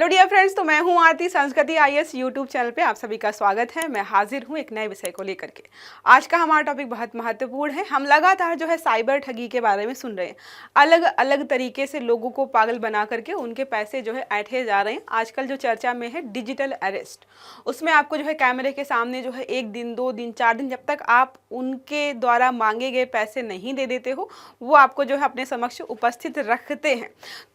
Hello dear friends, तो मैं हूं आरती। संस्कृति आईएएस यूट्यूब चैनल पे आप सभी का स्वागत है। मैं हाजिर हूं एक नए विषय को लेकर के। आज का हमारा टॉपिक बहुत महत्वपूर्ण है। हम लगातार जो है साइबर ठगी के बारे में सुन रहे हैं। अलग अलग तरीके से लोगों को पागल बना करके उनके पैसे जो है ऐंठे जा रहे हैं। आजकल जो चर्चा में है डिजिटल अरेस्ट, उसमें आपको जो है कैमरे के सामने जो है 1 दिन 2 दिन 4 दिन, जब तक आप उनके द्वारा मांगे गए पैसे नहीं दे देते हो, वो आपको जो है अपने समक्ष उपस्थित रखते हैं।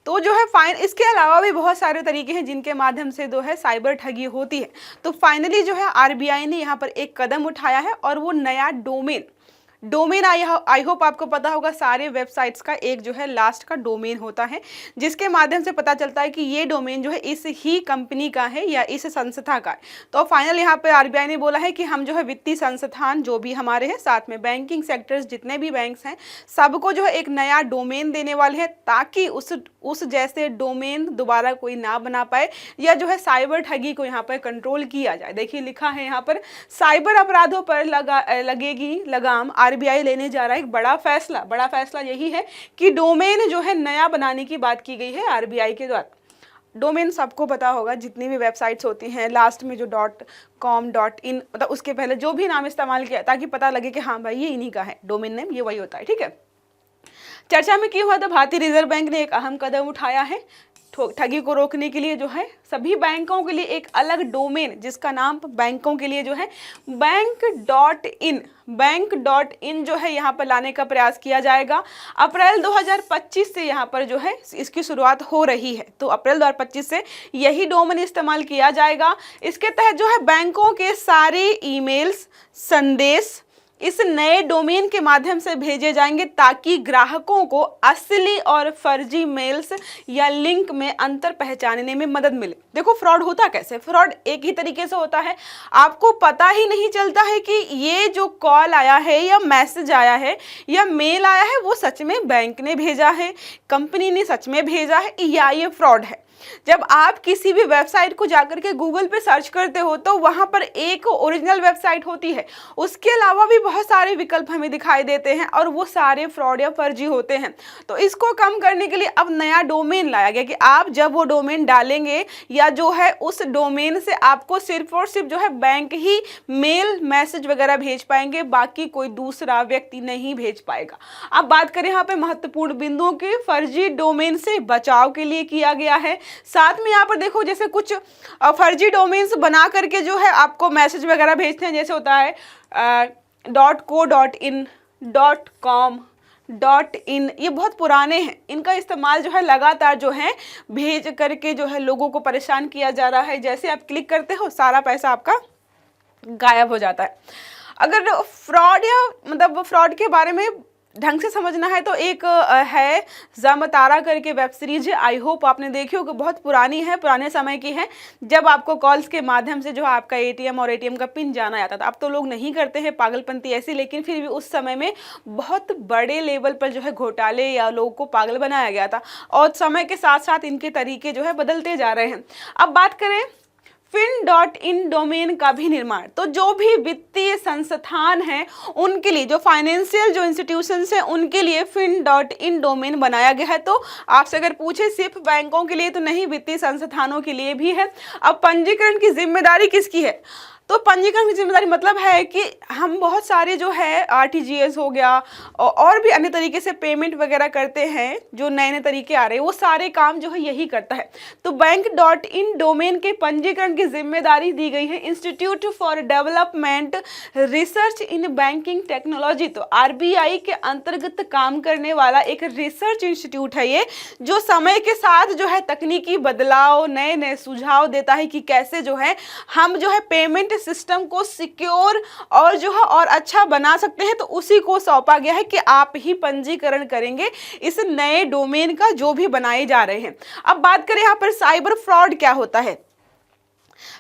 तो जो है फाइन, इसके अलावा भी बहुत सारे तरीके हैं जिनके माध्यम से जो है साइबर ठगी होती है। तो फाइनली जो है आरबीआई ने यहाँ पर एक कदम उठाया है और वो नया डोमेन आई होप आपको पता होगा, सारे वेबसाइट्स का एक जो है लास्ट का डोमेन होता है, जिसके माध्यम से पता चलता है कि ये डोमेन जो है इस ही कंपनी का है या इस संस्था का है। तो फाइनल यहाँ पे आरबीआई ने बोला है कि हम जो है वित्तीय संस्थान जो भी हमारे हैं, साथ में बैंकिंग सेक्टर्स जितने भी बैंक्स हैं, सबको जो है एक नया डोमेन देने वाले हैं, ताकि उस जैसे डोमेन दोबारा कोई ना बना पाए या जो है साइबर ठगी को यहाँ पर कंट्रोल किया जाए। देखिए लिखा है यहाँ पर, साइबर अपराधों पर लगेगी लगाम। आरबीआई लेने जा रहा है एक बड़ा फैसला यही है कि डोमेन जो है नया बनाने की बात की गई है आरबीआई के द्वारा। डोमेन सबको पता होगा, जितनी भी वेबसाइट्स होती हैं लास्ट में जो .com .in, मतलब उसके पहले जो भी नाम इस्तेमाल किया, ताकि पता लगे कि हाँ भाई ये इन्हीं का है, डोमेन नेम ये वही होता है। ठीक है, चर्चा में क्यों हुआ? तो भारतीय रिजर्व बैंक ने एक अहम कदम उठाया है ठगी को रोकने के लिए। जो है सभी बैंकों के लिए एक अलग डोमेन, जिसका नाम बैंकों के लिए जो है बैंक .in जो है यहाँ पर लाने का प्रयास किया जाएगा। अप्रैल 2025 से यहाँ पर जो है इसकी शुरुआत हो रही है। तो अप्रैल 2025 से यही डोमेन इस्तेमाल किया जाएगा। इसके तहत जो है बैंकों के सारे ईमेल्स, संदेश इस नए डोमेन के माध्यम से भेजे जाएंगे, ताकि ग्राहकों को असली और फर्जी मेल्स या लिंक में अंतर पहचानने में मदद मिले। देखो फ्रॉड होता कैसे? फ्रॉड एक ही तरीके से होता है, आपको पता ही नहीं चलता है कि ये जो कॉल आया है या मैसेज आया है या मेल आया है वो सच में बैंक ने भेजा है, कंपनी ने सच में भेजा है, या ये फ्रॉड है। जब आप किसी भी वेबसाइट को जाकर के गूगल पे सर्च करते हो तो वहां पर एक ओरिजिनल वेबसाइट होती है, उसके अलावा भी बहुत सारे विकल्प हमें दिखाई देते हैं और वो सारे फ्रॉड या फर्जी होते हैं। तो इसको कम करने के लिए अब नया डोमेन लाया गया कि आप जब वो डोमेन डालेंगे या जो है उस डोमेन से आपको सिर्फ और सिर्फ जो है बैंक ही मेल मैसेज वगैरह भेज पाएंगे, बाकी कोई दूसरा व्यक्ति नहीं भेज पाएगा। अब बात करें यहाँ पे महत्वपूर्ण बिंदुओं के, फर्जी डोमेन से बचाव के लिए किया गया है। साथ में यहाँ पर देखो, जैसे कुछ फर्जी डोमेन्स बना करके जो है आपको मैसेज वगैरह भेजते हैं, जैसे होता है .co .in .com .in, ये बहुत पुराने हैं, इनका इस्तेमाल जो है लगातार जो है भेज करके जो है लोगों को परेशान किया जा रहा है। जैसे आप क्लिक करते हो सारा पैसा आपका गायब हो जाता है। अगर फ्रॉड या मतलब फ्रॉड के बारे में ढंग से समझना है तो एक है जामतारा करके वेब सीरीज है, आई होप आपने देखी होगी, बहुत पुरानी है, पुराने समय की है, जब आपको कॉल्स के माध्यम से जो आपका एटीएम और एटीएम का पिन जाना जाता था। अब तो लोग नहीं करते हैं पागलपंती ऐसी, लेकिन फिर भी उस समय में बहुत बड़े लेवल पर जो है घोटाले या लोगों को पागल बनाया गया था, और समय के साथ साथ इनके तरीके जो है बदलते जा रहे हैं। अब बात करें fin.in डोमेन का भी निर्माण, तो जो भी वित्तीय संस्थान हैं उनके लिए, जो फाइनेंशियल जो इंस्टीट्यूशंस हैं उनके लिए fin.in डोमेन बनाया गया है। तो आपसे अगर पूछे सिर्फ बैंकों के लिए तो नहीं, वित्तीय संस्थानों के लिए भी है। अब पंजीकरण की जिम्मेदारी किसकी है? तो पंजीकरण की जिम्मेदारी मतलब है कि हम बहुत सारे जो है आरटीजीएस हो गया और भी अन्य तरीके से पेमेंट वगैरह करते हैं, जो नए नए तरीके आ रहे हैं, वो सारे काम जो है यही करता है। तो बैंक.in डोमेन के पंजीकरण की जिम्मेदारी दी गई है institute for development research in banking technology. तो आरबीआई के अंतर्गत काम करने वाला एक रिसर्च इंस्टीट्यूट है ये, जो समय के साथ जो है तकनीकी बदलाव, नए नए सुझाव देता है कि कैसे जो है हम जो है पेमेंट सिस्टम को सिक्योर और जो है और अच्छा बना सकते हैं। तो उसी को सौंपा गया है कि आप ही पंजीकरण करेंगे इस नए डोमेन का जो भी बनाए जा रहे हैं। अब बात करें यहाँ पर साइबर फ्रॉड क्या होता है।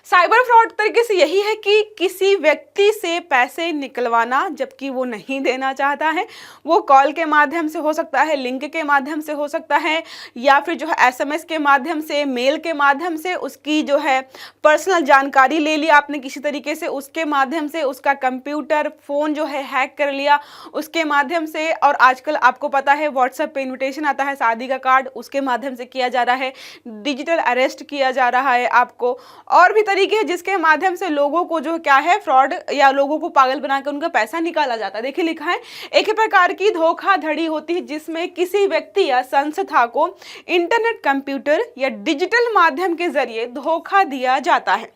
साइबर फ्रॉड तरीके से यही है कि किसी व्यक्ति से पैसे निकलवाना जबकि वो नहीं देना चाहता है। वो कॉल के माध्यम से हो सकता है, लिंक के माध्यम से हो सकता है, या फिर जो है एसएमएस के माध्यम से, मेल के माध्यम से उसकी जो है पर्सनल जानकारी ले लिया आपने किसी तरीके से, उसके माध्यम से उसका कंप्यूटर फ़ोन जो है हैक कर लिया उसके माध्यम से। और आजकल आपको पता है व्हाट्सएप पे इन्विटेशन आता है शादी का कार्ड, उसके माध्यम से किया जा रहा है। डिजिटल अरेस्ट किया जा रहा है आपको, और भी तरीके हैं जिसके माध्यम से लोगों को जो क्या है फ्रॉड या लोगों को पागल बनाकर उनका पैसा निकाला जाता है। देखिए लिखा है, एक ही प्रकार की धोखाधड़ी होती है जिसमें किसी व्यक्ति या संस्था को इंटरनेट, कंप्यूटर या डिजिटल माध्यम के जरिए धोखा दिया जाता है।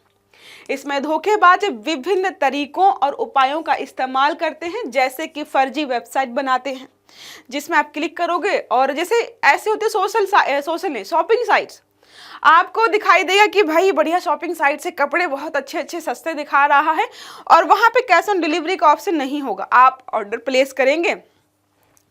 इसमें धोखेबाज विभिन्न तरीकों और उपायों का इस्तेमाल करते हैं, जैसे कि फर्जी वेबसाइट बनाते हैं जिसमें आप क्लिक करोगे और जैसे ऐसे होते शॉपिंग साइट्स, आपको दिखाई देगा कि भाई बढ़िया शॉपिंग साइट से कपड़े बहुत अच्छे अच्छे सस्ते दिखा रहा है और वहां पे कैश ऑन डिलीवरी का ऑप्शन नहीं होगा। आप ऑर्डर प्लेस करेंगे,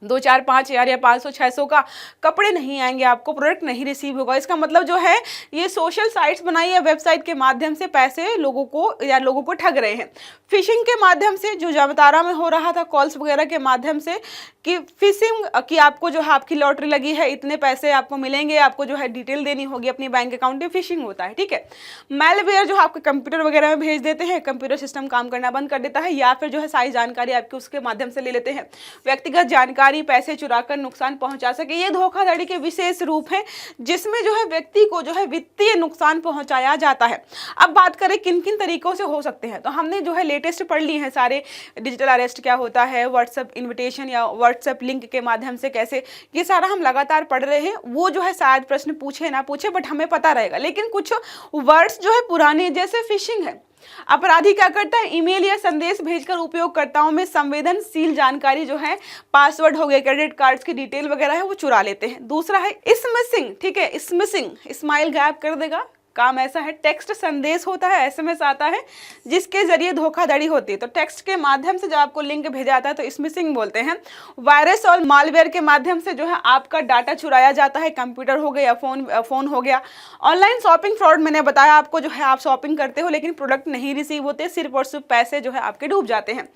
2, 4, 5 हज़ार या 500, 600 का कपड़े नहीं आएंगे, आपको प्रोडक्ट नहीं रिसीव होगा। इसका मतलब जो है ये सोशल साइट्स बनाई है वेबसाइट के माध्यम से पैसे लोगों को ठग रहे हैं। फिशिंग के माध्यम से जो जामतारा में हो रहा था कॉल्स वगैरह के माध्यम से कि फिशिंग कि आपको जो है आपकी लॉटरी लगी है, इतने पैसे आपको मिलेंगे, आपको जो है डिटेल देनी होगी अपनी बैंक अकाउंट में, फिशिंग होता है। ठीक है, मेलवेयर जो आपके कंप्यूटर वगैरह में भेज देते हैं, कंप्यूटर सिस्टम काम करना बंद कर देता है, या फिर जो है सारी जानकारी आपकी उसके माध्यम से ले लेते हैं, व्यक्तिगत जानकारी पैसे चुराकर नुकसान पहुंचा सके। ये धोखाधड़ी के विशेष रूप है जिसमें जो है व्यक्ति को जो है वित्तीय नुकसान पहुंचाया जाता है। अब बात करें किन किन तरीकों से हो सकते हैं, तो हमने जो है लेटेस्ट पढ़ ली है सारे, डिजिटल अरेस्ट क्या होता है, व्हाट्सएप इन्विटेशन या व्हाट्सएप लिंक के माध्यम से कैसे, ये सारा हम लगातार पढ़ रहे हैं। वो जो है शायद प्रश्न पूछे ना पूछे बट हमें पता रहेगा, लेकिन कुछ वर्ड्स जो है पुराने, जैसे फिशिंग है, अपराधी क्या करता है, ईमेल या संदेश भेजकर उपयोगकर्ताओं में संवेदनशील जानकारी जो है, पासवर्ड हो गए, क्रेडिट कार्ड्स की डिटेल वगैरह है, वो चुरा लेते हैं। दूसरा है स्मिशिंग, ठीक है, स्मिशिंग, स्माइल गायब कर देगा, काम ऐसा है। टेक्स्ट संदेश होता है, एसएमएस आता है जिसके जरिए धोखाधड़ी होती है, तो टेक्स्ट के माध्यम से जब आपको लिंक भेजा जाता है तो स्मिशिंग बोलते हैं। वायरस और मालवेयर के माध्यम से जो है आपका डाटा चुराया जाता है, कंप्यूटर हो गया, फोन हो गया। ऑनलाइन शॉपिंग फ्रॉड, मैंने बताया आपको, जो है आप शॉपिंग करते हो लेकिन प्रोडक्ट नहीं रिसीव होते, सिर्फ और सिर्फ पैसे जो है आपके डूब जाते हैं।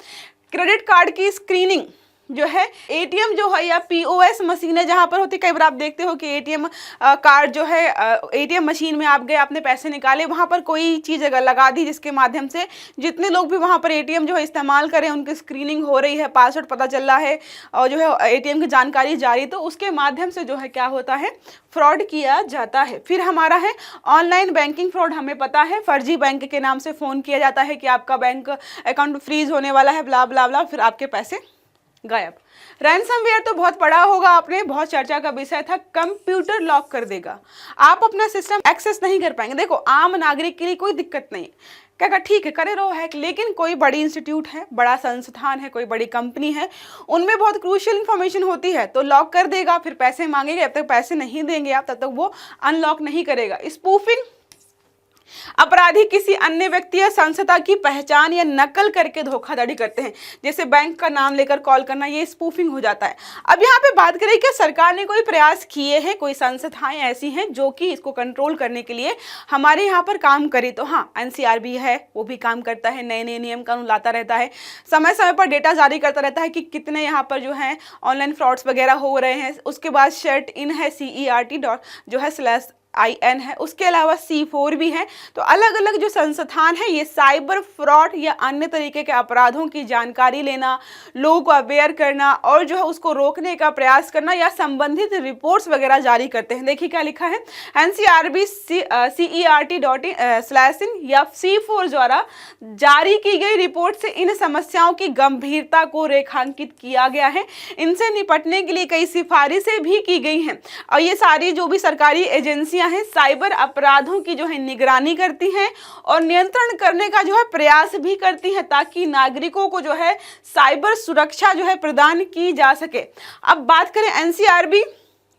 क्रेडिट कार्ड की स्क्रीनिंग जो है, एटीएम जो है या पीओएस मशीनें जहां पर होती है, कई बार आप देखते हो कि एटीएम कार्ड जो है, एटीएम मशीन में आप गए, आपने पैसे निकाले, वहां पर कोई चीज़ अगर लगा दी जिसके माध्यम से जितने लोग भी वहां पर एटीएम जो है इस्तेमाल करें उनकी स्क्रीनिंग हो रही है, पासवर्ड पता चल रहा है और जो है एटीएम की जानकारी जारी, तो उसके माध्यम से जो है क्या होता है, फ्रॉड किया जाता है। फिर हमारा है ऑनलाइन बैंकिंग फ्रॉड, हमें पता है फर्जी बैंक के नाम से फ़ोन किया जाता है कि आपका बैंक अकाउंट फ्रीज होने वाला है, ब्ला ब्ला ब्ला, फिर आपके पैसे गायब। रैनसमवेयर तो बहुत पढ़ा होगा आपने, बहुत चर्चा का विषय था, कंप्यूटर लॉक कर देगा, आप अपना सिस्टम एक्सेस नहीं कर पाएंगे। देखो आम नागरिक के लिए कोई दिक्कत नहीं, क्या ठीक है करे रहो हैक, लेकिन कोई बड़ी इंस्टीट्यूट है, बड़ा संस्थान है, कोई बड़ी कंपनी है, उनमें बहुत क्रूशियल इंफॉर्मेशन होती है, तो लॉक कर देगा, फिर पैसे मांगेंगे, जब तक पैसे नहीं देंगे आप तब तक वो अनलॉक नहीं करेगा। स्पूफिंग, अपराधी किसी अन्य व्यक्ति या संस्था की पहचान या नकल करके धोखाधड़ी करते हैं, जैसे बैंक का नाम लेकर कॉल करना, ये स्पूफिंग हो जाता है। अब यहाँ पे बात करें कि सरकार ने कोई प्रयास किए हैं, कोई संस्थाएं ऐसी हैं जो कि इसको कंट्रोल करने के लिए हमारे यहाँ पर काम करे, तो हाँ एनसीआरबी है, वो भी काम करता है, नए नए नियम कानून लाता रहता है, समय समय पर डेटा जारी करता रहता है कि कितने यहाँ पर जो है ऑनलाइन फ्रॉड्स वगैरह हो रहे हैं। उसके बाद शर्ट इन है, CERT जो है /IN है, उसके अलावा C4 भी है। तो अलग अलग जो संस्थान है ये साइबर फ्रॉड या अन्य तरीके के अपराधों की जानकारी लेना, लोगों को अवेयर करना और जो है उसको रोकने का प्रयास करना या संबंधित रिपोर्ट्स वगैरह जारी करते हैं। देखिए क्या लिखा है, NCRB CERT.in/in या C4 द्वारा जारी की गई रिपोर्ट से इन समस्याओं की गंभीरता को रेखांकित किया गया है। इनसे निपटने के लिए कई सिफारिशें भी की गई हैं और ये सारी जो भी सरकारी एजेंसियां हैं साइबर अपराधों की जो है निगरानी करती हैं और नियंत्रण करने का जो है प्रयास भी करती हैं ताकि नागरिकों को जो है साइबर सुरक्षा जो है प्रदान की जा सके। अब बात करें NCRB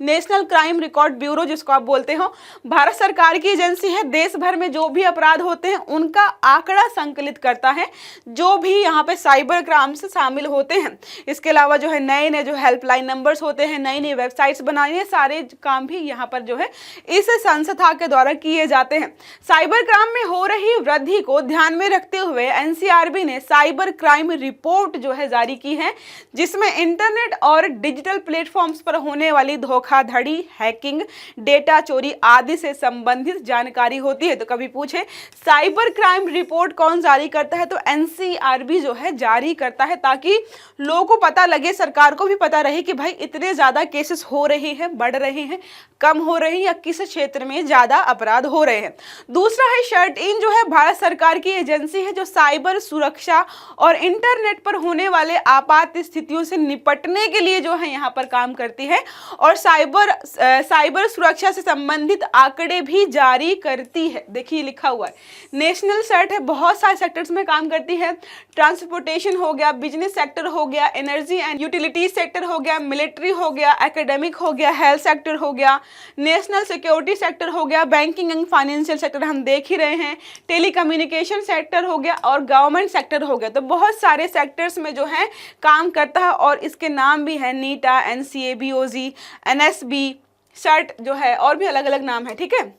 national crime record bureau जिसको आप बोलते हो, भारत सरकार की एजेंसी है, देश भर में जो भी अपराध होते हैं उनका आंकड़ा संकलित करता है, जो भी यहाँ पे साइबर क्राइम से शामिल होते हैं। इसके अलावा जो है नए नए जो हेल्पलाइन नंबर्स होते हैं, नई नई वेबसाइट्स बनानी है, सारे काम भी यहाँ पर जो है इस संस्था के द्वारा किए जाते हैं। साइबर क्राइम में हो रही वृद्धि को ध्यान में रखते हुए एनसीआरबी ने साइबर क्राइम रिपोर्ट जो है जारी की है, जिसमें इंटरनेट और डिजिटल प्लेटफॉर्म्स पर होने वाली धोखाधड़ी, हैकिंग, डेटा चोरी आदि से संबंधित जानकारी होती है। तो कभी पूछे साइबर क्राइम रिपोर्ट कौन जारी करता है, तो एनसीआरबी जो है जारी करता है, ताकि लोगों को पता लगे, सरकार को भी पता रहे कि भाई इतने ज्यादा केसेस हो रहे हैं, बढ़ रहे हैं, कम हो रहे हैं, या किस क्षेत्र में ज्यादा अपराध हो रहे हैं। दूसरा है शर्ट इन, जो है भारत सरकार की एजेंसी है जो साइबर सुरक्षा और इंटरनेट पर होने वाले आपात स्थितियों से निपटने के लिए जो है यहाँ पर काम करती है और साइबर सुरक्षा से संबंधित आंकड़े भी जारी करती है। देखिए लिखा हुआ है नेशनल सर्ट है, बहुत सारे सेक्टर्स में काम करती है। ट्रांसपोर्टेशन हो गया, बिजनेस सेक्टर हो गया, एनर्जी एंड यूटिलिटी सेक्टर हो गया, मिलिट्री हो गया, एकेडमिक हो गया, हेल्थ सेक्टर हो गया, नेशनल सिक्योरिटी सेक्टर हो गया, बैंकिंग एंड फाइनेंशियल सेक्टर हम देख ही रहे हैं, टेलीकम्युनिकेशन सेक्टर हो गया और गवर्नमेंट सेक्टर हो गया। तो बहुत सारे सेक्टर्स में जो है काम करता है और इसके नाम भी है नीटा, एनसीए, बीओजी, एनएसबी, सर्ट जो है, और भी अलग अलग नाम है। ठीक है,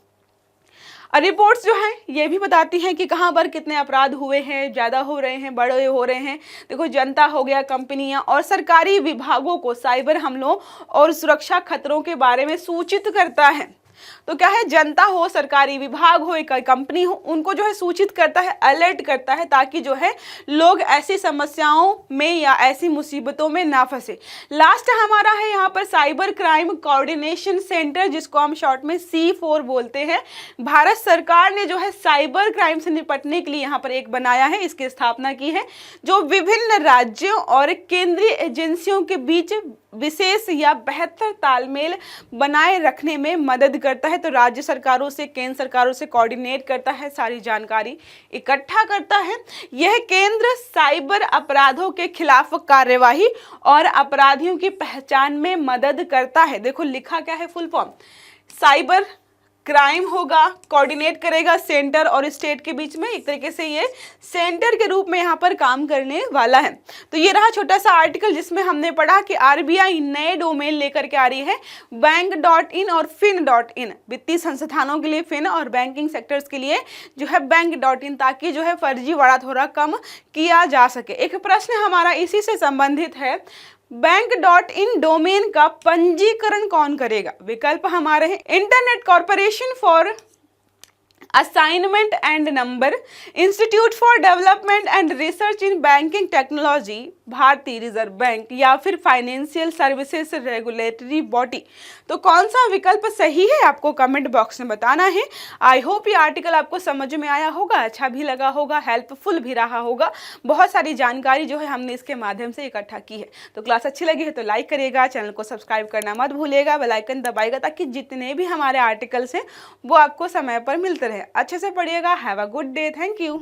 रिपोर्ट्स जो है ये भी बताती हैं कि कहाँ पर कितने अपराध हुए हैं, ज़्यादा हो रहे हैं, बड़े हो रहे हैं। देखो जनता हो गया, कंपनियां और सरकारी विभागों को साइबर हमलों और सुरक्षा खतरों के बारे में सूचित करता है। तो क्या है, जनता हो, सरकारी विभाग हो, एक कंपनी हो, उनको जो है सूचित करता है, अलर्ट करता है, ताकि जो है लोग ऐसी समस्याओं में या ऐसी मुसीबतों में ना फंसे। लास्ट हमारा है यहाँ पर साइबर क्राइम कोऑर्डिनेशन सेंटर, जिसको हम शॉर्ट में C4 बोलते हैं। भारत सरकार ने जो है साइबर क्राइम से निपटने के लिए यहाँ पर एक बनाया है, इसकी स्थापना की है, जो विभिन्न राज्यों और केंद्रीय एजेंसियों के बीच विशेष या बेहतर तालमेल बनाए रखने में मदद करता है। तो राज्य सरकारों से, केंद्र सरकारों से कोऑर्डिनेट करता है, सारी जानकारी इकट्ठा करता है। यह केंद्र साइबर अपराधों के खिलाफ कार्यवाही और अपराधियों की पहचान में मदद करता है। देखो लिखा क्या है फुल फॉर्म, साइबर क्राइम होगा, कोऑर्डिनेट करेगा सेंटर और स्टेट के बीच में, एक तरीके से ये सेंटर के रूप में यहाँ पर काम करने वाला है। तो ये रहा छोटा सा आर्टिकल जिसमें हमने पढ़ा कि आरबीआई नए डोमेन लेकर के आ रही है, बैंक.in और fin.in, वित्तीय संस्थानों के लिए फिन और बैंकिंग सेक्टर्स के लिए जो है बैंक.in, ताकि जो है फर्जीवाड़ा थोड़ा कम किया जा सके। एक प्रश्न हमारा इसी से संबंधित है, बैंक.in डोमेन का पंजीकरण कौन करेगा? विकल्प हमारे हैं internet corporation for assignment and number, institute for development and research in banking technology, भारतीय रिजर्व बैंक, या फिर फाइनेंशियल सर्विसेज रेगुलेटरी बॉडी। तो कौन सा विकल्प सही है आपको कमेंट बॉक्स में बताना है। आई होप ये आर्टिकल आपको समझ में आया होगा, अच्छा भी लगा होगा, हेल्पफुल भी रहा होगा। बहुत सारी जानकारी जो है हमने इसके माध्यम से इकट्ठा की है। तो क्लास अच्छी लगी है तो लाइक करिएगा, चैनल को सब्सक्राइब करना मत भूलिएगा, बेल आइकन दबाइएगा, ताकि जितने भी हमारे आर्टिकल्स हैं वो आपको समय पर मिलते रहे। अच्छे से पढ़िएगा। Have a good day. Thank you.